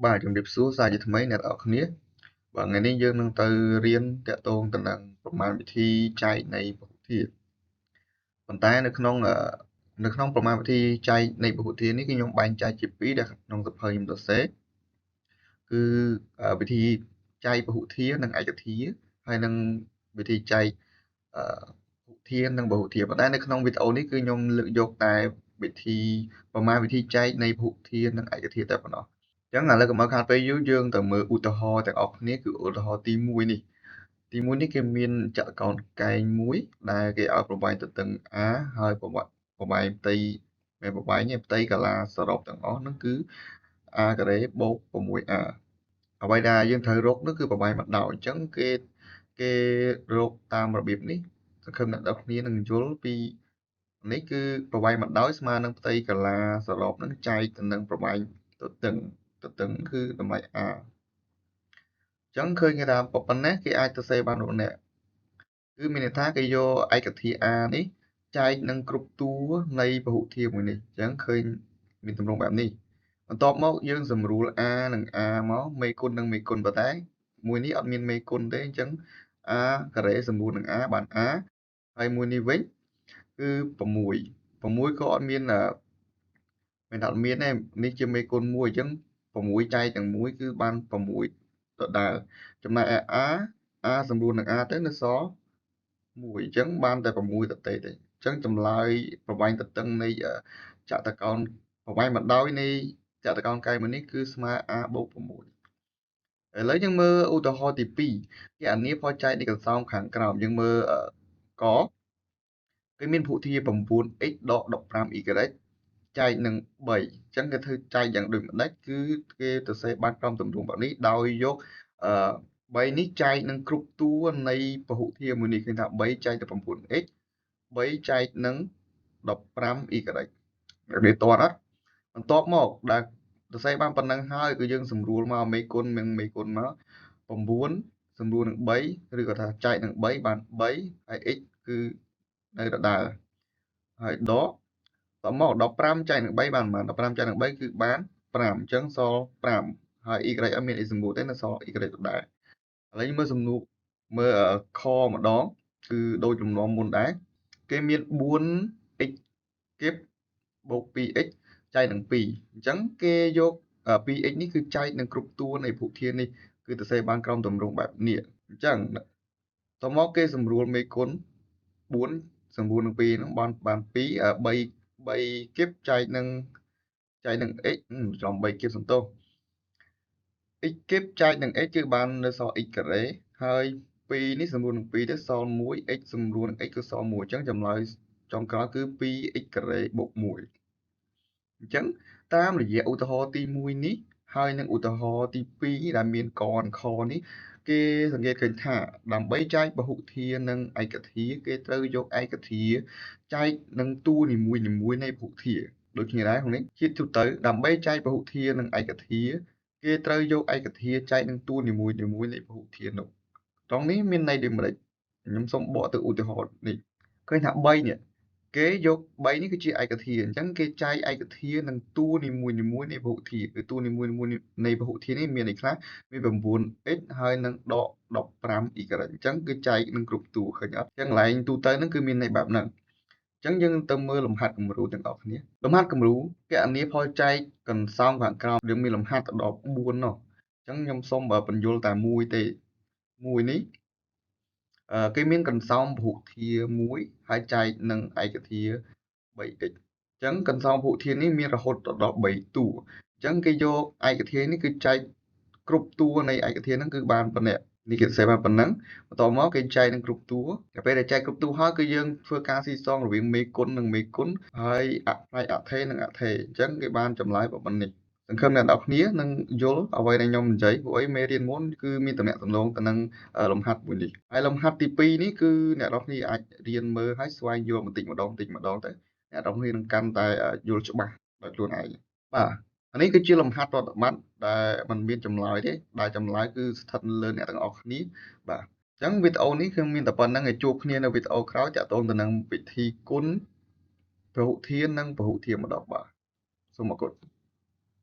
បាទជំរាបសួរសាជាថ្មីអ្នកនរគ្នាបាទថ្ងៃនេះយើងនឹងទៅរៀនតាក់ទងទៅនឹងប្រមាណវិធីចែកនៃពហុធាតុប៉ុន្តែនៅក្នុងប្រមាណវិធីចែកនៃពហុធាតុនេះគឺខ្ញុំបែងចែកជាពីរដែលក្នុងសៀវភៅខ្ញុំសរសេរគឺវិធីចែកពហុធាតុនិងឯកធាតុហើយនិងវិធីចែកពហុធាតុនិងបហុធាតុប៉ុន្តែនៅក្នុងវីដេអូនេះគឺខ្ញុំលើកយកតែប្រមាណវិធីចែកនៃពហុធាតុនិងឯកធាតុតែប៉ុណ្ណោះអញ្ចឹងឥឡូវកុំឲ្យខាតពេលយូរយើងទៅមើលឧទាហរណ៍ទាំងអស់គ្នាគឺឧទាហរណ៍ទី1នេះនេះគេមានចតុកោណកែងមួយដែលគេឲ្យប្រវែងទទឹង a ហើយប្រវែងផ្ទៃមិនប្រវែងទេផ្ទៃកាឡាសរុបទាំងអស់ហ្នឹងគឺ a ការ៉េបូក 6a អ្វីដែលយើងត្រូវរកនោះគឺប្រវែងបណ្ដោយអញ្ចឹងគេរកតាមរបៀបនេះសង្ឃឹមអ្នកនរគ្នានឹងយល់ពីនេះគឺប្រវែងបណ្ដោយស្មើនឹងផ្ទៃកាឡាសរុបហ្នឹងចែកទៅនឹងប្រវែងទទឹងគឺតម្លៃ a អញ្ចឹងឃើញគេថាប៉ុណ្ណេះគេអាចទៅសេបានរបស់អ្នកគឺមានន័យថាគេយកឯកធាតុ a នេះចែកនឹងគ្រប់តួនៃពហុធាតុមួយនេះអញ្ចឹងឃើញមានទម្រង់បែបនេះបន្ទាប់មកយើងសម្រួល a និង a មកមេគុណនិងមេគុណប៉ុន្តែមួយនេះអត់មានមេគុណទេអញ្ចឹង a ការ៉េសម្រួលនឹង a បាន a ហើយមួយនេះវិញគឺ6ក៏អត់មានមិនថាអត់មានទេនេះជាមេគុណ1អញ្ចឹង6ចែកទាំង1គឺបាន6ដដែលចំណែកឯ a សម្រួលនឹង a ទៅនៅសល់1អញ្ចឹងបានតែ6តទេអញ្ចឹងចម្លើយប្រវែងទទឹងនៃចតុកោណប្រវែងបណ្ដោយនៃចតុកោណកែងមួយនេះគឺស្មើ a បូក6ឥឡូវយើងមើលឧទាហរណ៍ទី2គេអានផលចែកនៃកន្សោមខាងក្រោមយើងមើលកគេមានពហុធាតុ 9x ដក 15y ចែកនឹង3អញ្ចឹងគេធ្វើចែកយ៉ាងដូចម្ដេចគឺគេទៅសេបានក្រុមទម្រង់បែបនេះដោយយក3នេះចែកនឹងគ្រប់តួនៃពហុធាតុមួយនេះឃើញថា3ចែកទៅ 9x 3ចែកនឹង 15y វាតអត់បន្ទាប់មកដែលសរសេរបានប៉ុណ្ណឹងហើយគឺយើងសម្រួលមកមេគុណមក9សម្រួលនឹង3ឬក៏ថាចែកនឹង3បាន3ហើយ x គឺនៅដដែលហើយដកតមក15ចែកនឹង3បានប៉ុន្មាន15ចែកនឹង3គឺបាន5អញ្ចឹងសល់5ហើយ y អត់មាន x សម្រួលទេនៅសល់ y ដដែលឥឡូវមើលសំណួរមើលខម្ដងគឺដូចលំនាំមុនដែរគេមាន 4x គៀបបូក 2x ចែកនឹង2អញ្ចឹងគេយក 2x នេះគឺចែកនឹងគ្រប់តួនៃពហុធាតុនេះគឺទៅសេបានក្រុមទម្រង់បែបនេះអញ្ចឹងតមកគេសម្រួលមេគុណ4សម្រួលនឹង2ហ្នឹងបាន2 3គៀបចែកនឹង x ច្រឡំ3គៀបសំទោស x គៀបចែកនឹង x គឺបាននៅសល់ x ការ៉េហើយ2នេះសម្រួលនឹង2ទៅសល់1 x សម្រួលនឹង x គឺសល់1អញ្ចឹងចម្លើយចុងក្រោយគឺ 2x ការ៉េបូក1អញ្ចឹងតាមរយៈឧទាហរណ៍ទី1នេះហើយនឹងឧទាហរណ៍ទី2ដែលមានកនិងខនេះគេសង្កេតឃើញថាដើម្បីចែកពហុធាតុនិងឯកធាតុគេត្រូវយកឯកធាតុចែកនឹងតួនីមួយនៃពហុធាតុដូចគ្នាដែរក្នុងនេះជាទូទៅដើម្បីចែកពហុធាតុនិងឯកធាតុគេត្រូវយកឯកធាតុចែកនឹងតួនីមួយនៃពហុធាតុនោះត្រង់នេះមានន័យដូចម្ដេចខ្ញុំសូមបកទៅឧទាហរណ៍នេះឃើញថា3នេះគេយក3នេះគឺជាឯកធាតុអញ្ចឹងគេចែកឯកធាតុនឹងតួនីមួយនៃពហុធាតុគឺតួនីមួយនៃពហុធាតុនេះមានអីខ្លះមាន 9x ហើយនឹងដក 15y អញ្ចឹងគឺចែកនឹងគ្រប់តួឃើញអត់អញ្ចឹងកន្លែងទូទៅហ្នឹងគឺមានន័យបែបហ្នឹងអញ្ចឹងយើងទៅមើលលំហាត់គំរូទាំងអស់គ្នាលំហាត់គំរូគណនាផលចែកកន្សោមខាងក្រោមយើងមានលំហាត់ដល់4នោះអញ្ចឹងខ្ញុំសូមបញ្យល់តែមួយទេមួយនេះគេមានកន្សោមពហុធាតុមួយហើយចែកនឹងឯកធាតុ 3x អញ្ចឹងកន្សោមពហុធាតុនេះមានរហូតដល់3តួអញ្ចឹងគេយកឯកធាតុនេះគឺចែកគ្រប់តួនៃឯកធាតុហ្នឹងគឺបានប៉ុណ្ណេះនេះគេសេបានប៉ុណ្ណឹងបន្តមកគេចែកនឹងគ្រប់តួតែពេលដែលចែកគ្រប់តួហើយគឺយើងធ្វើការស៊ីសងរវាងមេគុណនិងមេគុណហើយផ្នែកអថេរនិងអថេរអញ្ចឹងគេបានចម្លើយប៉ុណ្ណេះសង្ឃឹមអ្នកនរគ្នានឹងយល់អ្វីដែលខ្ញុំនិយាយព្រោះអីមេរៀនមុនគឺមានតំណែងតំណងទៅនឹងលំហាត់មួយនេះហើយលំហាត់ទី2នេះគឺអ្នកនរគ្នាអាចរៀនមើលហើយស្វែងយល់បន្តិចម្ដងទៅអ្នកនរគ្នានឹងកាន់តែយល់ច្បាស់ដោយខ្លួនឯងបាទអានេះគឺជាលំហាត់ប្រតិបត្តិដែលมันមានចម្លើយទេដែលចម្លើយគឺស្ថិតលើអ្នកទាំងអស់គ្នាបាទអញ្ចឹងវីដេអូនេះគឺមានតែប៉ុណ្្នឹងឲ្យជួបគ្នានៅវីដេអូក្រោយតាក់ទងទៅនឹងវិធីគុណពហុធាតុនិងពហុធាតុម្ដងបាទសូមអរគុណ